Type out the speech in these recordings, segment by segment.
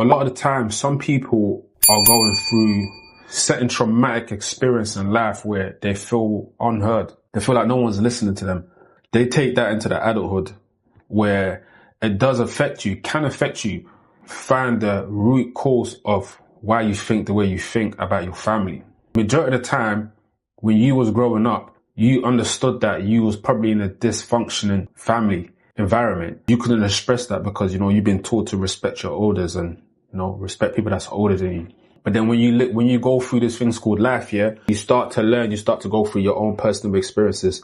A lot of the time, some people are going through certain traumatic experience in life where they feel unheard. They feel like no one's listening to them. They take that into the adulthood where it does affect you, can affect you. Find the root cause of why you think the way you think about your family. Majority of the time, when you was growing up, you understood that you was probably in a dysfunctioning family environment. You couldn't express that because, you've been taught to respect your elders and, respect people that's older than you. But then when you go through this thing called life, you start to learn, you start to go through your own personal experiences.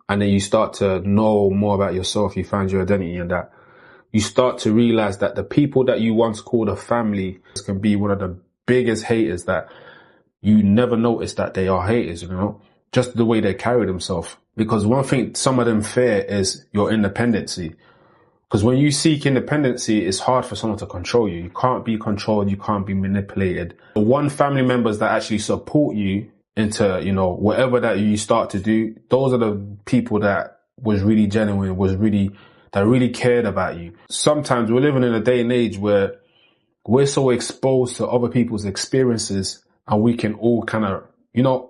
And then you start to know more about yourself. You find your identity in that. You start to realize that the people that you once called a family can be one of the biggest haters that you never notice that they are haters, just the way they carry themselves. Because one thing some of them fear is your independency. Because when you seek independency, it's hard for someone to control you. You can't be controlled. You can't be manipulated. The one family members that actually support you into, whatever that you start to do, those are the people that was really genuine, that really cared about you. Sometimes we're living in a day and age where we're so exposed to other people's experiences and we can all kind of,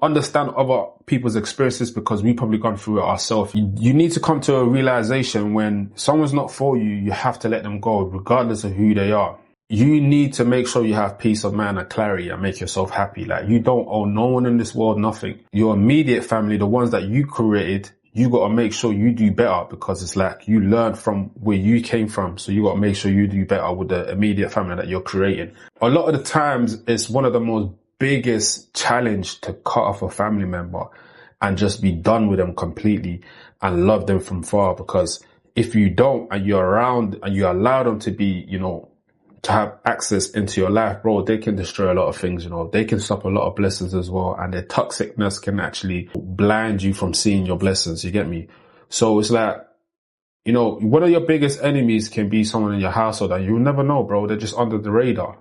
understand other people's experiences because we've probably gone through it ourselves. You need to come to a realization when someone's not for you, you have to let them go regardless of who they are. You need to make sure you have peace of mind and clarity and make yourself happy. Like, you don't owe no one in this world nothing. Your immediate family, the ones that you created, you got to make sure you do better because it's like you learned from where you came from. So you got to make sure you do better with the immediate family that you're creating. A lot of the times it's one of the most biggest challenge to cut off a family member and just be done with them completely and love them from far. Because if you don't and you're around and you allow them to be, to have access into your life, bro, they can destroy a lot of things, they can stop a lot of blessings as well. And their toxicness can actually blind you from seeing your blessings. You get me? So it's like, one of your biggest enemies can be someone in your household and you'll never know, bro. They're just under the radar.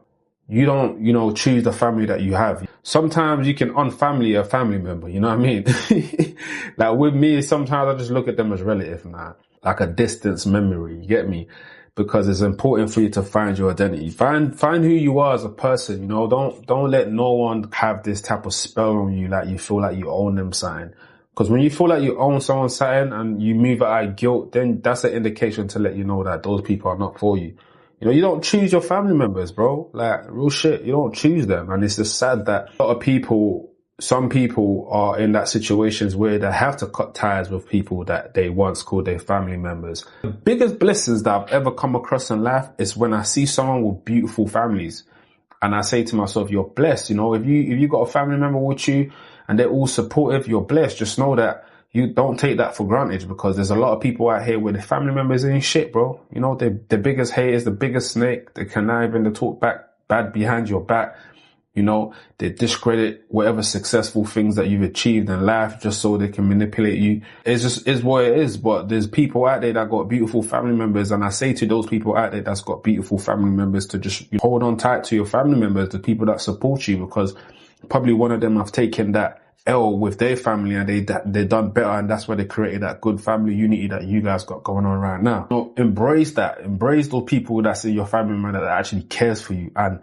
You don't, choose the family that you have. Sometimes you can unfamily a family member, you know what I mean? Like with me, sometimes I just look at them as relative, man. Like a distant memory, you get me? Because it's important for you to find your identity. Find who you are as a person, Don't let no one have this type of spell on you like you feel like you own them something. Because when you feel like you own someone something and you move out of guilt, then that's an indication to let you know that those people are not for you. You don't choose your family members, bro. Like, real shit, you don't choose them. And it's just sad that a lot of some people are in that situations where they have to cut ties with people that they once called their family members. The biggest blessings that I've ever come across in life is when I see someone with beautiful families. And I say to myself, you're blessed. If you got a family member with you and they're all supportive, you're blessed. Just know that you don't take that for granted because there's a lot of people out here where the family members ain't shit, bro. They're the biggest haters, the biggest snake. They connive and they talk back bad behind your back. They discredit whatever successful things that you've achieved in life just so they can manipulate you. It's what it is. But there's people out there that got beautiful family members. And I say to those people out there that's got beautiful family members to just hold on tight to your family members, the people that support you, because probably one of them have taken that L with their family and they done better, and that's why they created that good family unity that you guys got going on right now. Embrace that. Embrace those people that's in your family member that actually cares for you. And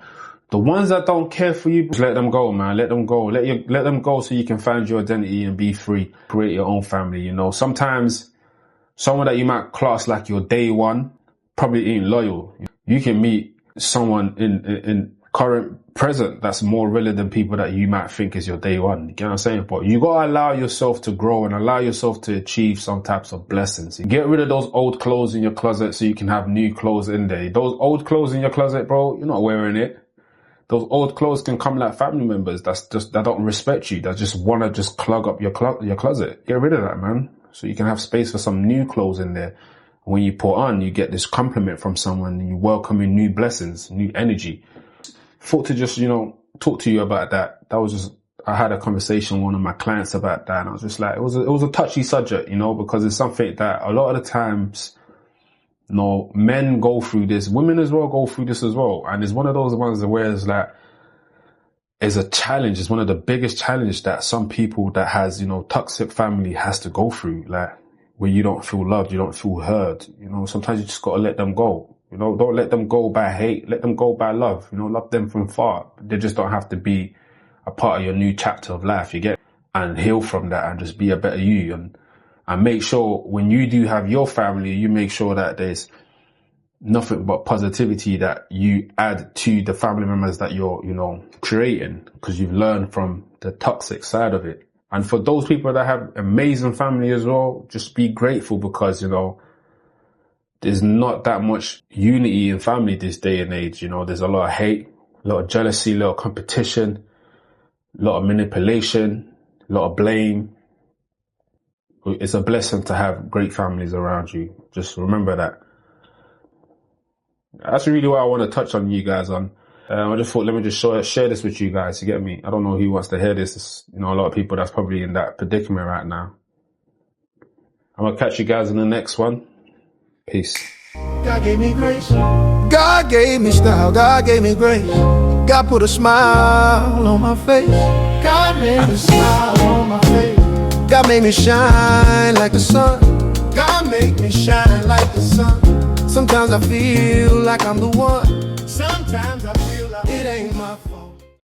the ones that don't care for you, just let them go, man. Let them go. Let them go so you can find your identity and be free. Create your own family, Sometimes someone that you might class like your day one probably ain't loyal. You can meet someone in present that's more real than people that you might think is your day one. You get what I'm saying? But you gotta allow yourself to grow and allow yourself to achieve some types of blessings. Get rid of those old clothes in your closet so you can have new clothes in there. Those old clothes in your closet, bro, you're not wearing it. Those old clothes can come like family members that don't respect you, that just want to just clog up your closet. Get rid of that, man. So you can have space for some new clothes in there. When you put on, you get this compliment from someone and you welcome in new blessings, new energy. Thought to just, talk to you about that. I had a conversation with one of my clients about that, and I was just like, it was a touchy subject, because it's something that a lot of the times, men go through this, women as well go through this as well. And it's one of those ones where it's like, it's a challenge. It's one of the biggest challenges that some people that has, toxic family has to go through. Like, where you don't feel loved, you don't feel heard. Sometimes you just got to let them go. You know, don't let them go by hate. Let them go by love. You know, love them from far. They just don't have to be a part of your new chapter of life. You get, and heal from that and just be a better you. And make sure when you do have your family, you make sure that there's nothing but positivity that you add to the family members that you're, you know, creating, because you've learned from the toxic side of it. And for those people that have amazing family as well, just be grateful, because, you know, there's not that much unity in family this day and age. You know, there's a lot of hate, a lot of jealousy, a lot of competition, a lot of manipulation, a lot of blame. It's a blessing to have great families around you. Just remember that. That's really what I want to touch on you guys on. I just thought, let me just share this with you guys. You get me? I don't know who wants to hear this. It's, you know, a lot of people that's probably in that predicament right now. I'm going to catch you guys in the next one. Peace. God gave me grace. God gave me style. God gave me grace. God put a smile on my face. God made me smile on my face. God made me shine like the sun. God made me shine like the sun. Sometimes I feel like I'm the one. Sometimes I feel like it ain't my fault.